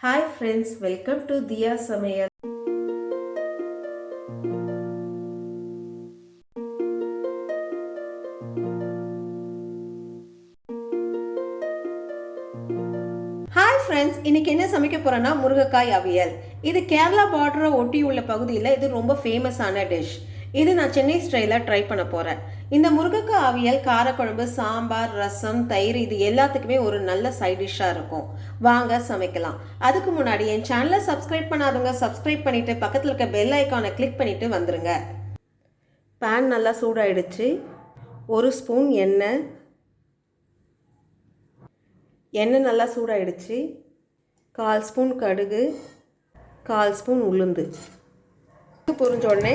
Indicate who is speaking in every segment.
Speaker 1: Hi friends, welcome to Diya Samayal. Hi friends, இன்னைக்கு என்ன சமைக்க போறேன்னா முருங்கைக்காய் அவியல். இது கேரளா பார்டரை ஒட்டி உள்ள பகுதியில் இது ரொம்ப ஃபேமஸான டிஷ். இது நான் சென்னை ஸ்டைலில் ட்ரை பண்ண போகிறேன். இந்த முருங்கைக்காய் அவியல் காரக்குழம்பு, சாம்பார், ரசம், தயிர் இது எல்லாத்துக்குமே ஒரு நல்ல சைட் டிஷ்ஷாக இருக்கும். வாங்க சமைக்கலாம். அதுக்கு முன்னாடி என் சேனலை சப்ஸ்கிரைப் பண்ணாதவங்க சப்ஸ்கிரைப் பண்ணிவிட்டு பக்கத்தில் இருக்க பெல் ஐக்கானை கிளிக் பண்ணிவிட்டு வந்துடுங்க. பேன் நல்லா சூடாயிடுச்சு. ஒரு ஸ்பூன் எண்ணெய் நல்லா சூடாயிடுச்சு. 1/4 ஸ்பூன் கடுகு, 1/4 ஸ்பூன் உளுந்து. பொரிஞ்ச உடனே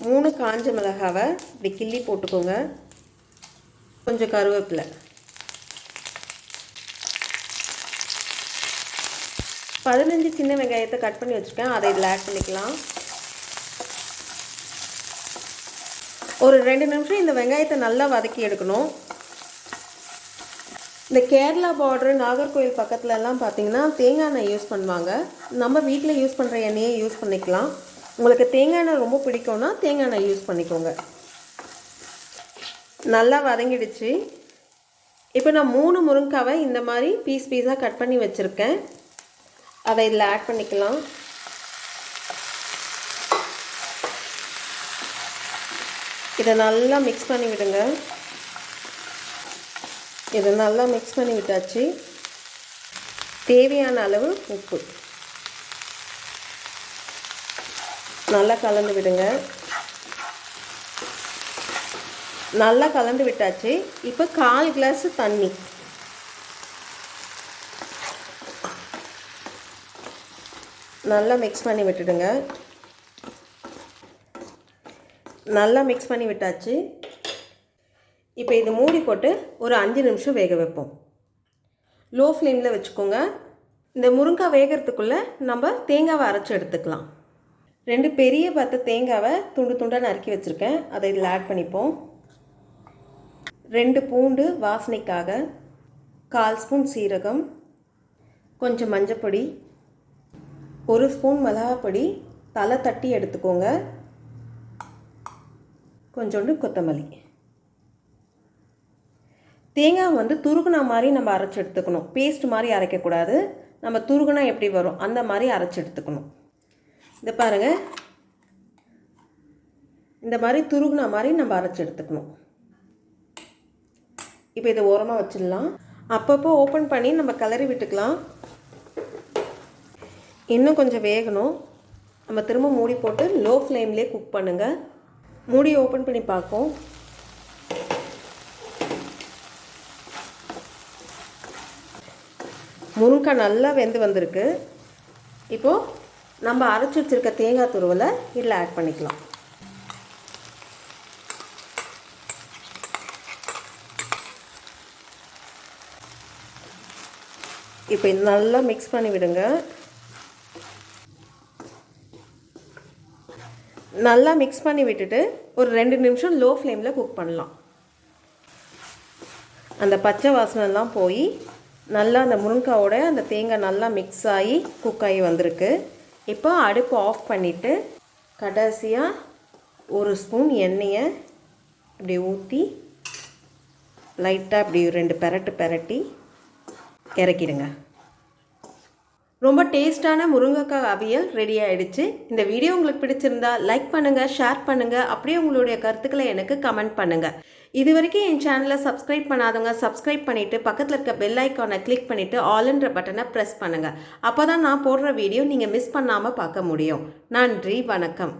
Speaker 1: 3 காஞ்ச மிளகாவை இப்படி கிள்ளி போட்டுக்கோங்க. கொஞ்சம் கருவேப்பிலை, 15 சின்ன வெங்காயத்தை கட் பண்ணி வச்சுருக்கேன், அதை இதில் ஆட் பண்ணிக்கலாம். ஒரு 2 நிமிஷம் இந்த வெங்காயத்தை நல்லா வதக்கி எடுக்கணும். இந்த கேரளா பார்டரு நாகர்கோவில் பக்கத்துலலாம் பார்த்திங்கன்னா தேங்காய் எண்ணெய் யூஸ் பண்ணுவாங்க. நம்ம வீட்டில் யூஸ் பண்ணுற எண்ணெயை யூஸ் பண்ணிக்கலாம். உங்களுக்கு தேங்காய் எண்ணெய் ரொம்ப பிடிக்கும்னா தேங்காய் எண்ணெய் யூஸ் பண்ணிக்கோங்க. நல்லா வதங்கிடுச்சு. இப்போ நான் 3 முருங்கைக்காவை இந்த மாதிரி பீஸாக கட் பண்ணி வச்சுருக்கேன், அதை இதில் ஆட் பண்ணிக்கலாம். இதை நல்லா மிக்ஸ் பண்ணி விடுங்க. இதை நல்லா மிக்ஸ் பண்ணி விட்டாச்சு. தேவையான அளவு உப்பு நல்லா கலந்து விடுங்க. நல்லா கலந்து விட்டாச்சு. இப்போ 1/4 கிளாஸ் தண்ணி நல்லா மிக்ஸ் பண்ணி விட்டுடுங்க. நல்லா மிக்ஸ் பண்ணி விட்டாச்சு. இப்போ இது மூடி போட்டு ஒரு 5 நிமிஷம் வேக வைப்போம். லோ ஃப்ளேமில் வச்சுக்கோங்க. இந்த முருங்கைக்காய் வேகிறதுக்குள்ளே நம்ம தேங்காவை அரைச்சி எடுத்துக்கலாம். 2 பெரிய பத்து தேங்காவை துண்டு துண்டாக நறுக்கி வச்சுருக்கேன், அதை இதில் ஆட் பண்ணிப்போம். 2 பூண்டு வாசனைக்காக, 1/4 ஸ்பூன் சீரகம், கொஞ்சம் மஞ்சப்பொடி, 1 ஸ்பூன் மிளகாப்பொடி தலை தட்டி எடுத்துக்கோங்க, கொஞ்சோண்டு கொத்தமல்லி. தேங்காய் துருகுனா மாதிரி நம்ம அரைச்சி எடுத்துக்கணும். பேஸ்ட் மாதிரி அரைக்கக்கூடாது. நம்ம துருகுனா எப்படி வரும் அந்த மாதிரி அரைச்சி எடுத்துக்கணும். இதை பாருங்கள், இந்த மாதிரி துருகுனா மாதிரி நம்ம அரைச்சி எடுத்துக்கணும். இப்போ இதை ஓரமாக வச்சிடலாம். அப்பப்போ ஓப்பன் பண்ணி நம்ம கிளறி விட்டுக்கலாம். இன்னும் கொஞ்சம் வேகணும். நம்ம திரும்ப மூடி போட்டு லோ ஃப்ளேம்லேயே குக் பண்ணுங்கள். மூடி ஓப்பன் பண்ணி பார்ப்போம். முருங்கைக்காய் நல்லா வெந்து வந்திருக்கு. இப்போது நம்ம அரைச்சி வச்சுருக்க தேங்காய் துருவலை இதில் ஆட் பண்ணிக்கலாம். இப்போ இது நல்லா மிக்ஸ் பண்ணி விடுங்க. நல்லா மிக்ஸ் பண்ணி விட்டுட்டு ஒரு 2 நிமிஷம் லோ ஃப்ளேமில் குக் பண்ணலாம். அந்த பச்சை வாசனைலாம் போய் நல்லா அந்த முருங்கைக்காயோட அந்த தேங்காய் நல்லா மிக்ஸ் ஆகி குக் ஆகி வந்திருக்கு. இப்போ அடுப்பு ஆஃப் பண்ணிவிட்டு கடைசியாக 1 ஸ்பூன் எண்ணெயை இப்படி ஊற்றி லைட்டாக இப்படி 2 பெரட்டி இறக்கிடுங்க. ரொம்ப டேஸ்டான முருங்கைக்காய் அவியல் ரெடி ஆகிடுச்சு. இந்த வீடியோ உங்களுக்கு பிடிச்சிருந்தா லைக் பண்ணுங்கள், ஷேர் பண்ணுங்கள், அப்படியே உங்களுடைய கருத்துக்களை எனக்கு கமெண்ட் பண்ணுங்கள். இது வரைக்கும் என் சேனலை சப்ஸ்கிரைப் பண்ணாதவங்க சப்ஸ்கிரைப் பண்ணிவிட்டு பக்கத்தில் இருக்க பெல் ஐக்கானை கிளிக் பண்ணிவிட்டு ஆல்ன்ற பட்டனை ப்ரெஸ் பண்ணுங்கள். அப்போ தான் நான் போடுற வீடியோ நீங்கள் மிஸ் பண்ணாமல் பார்க்க முடியும். நன்றி, வணக்கம்.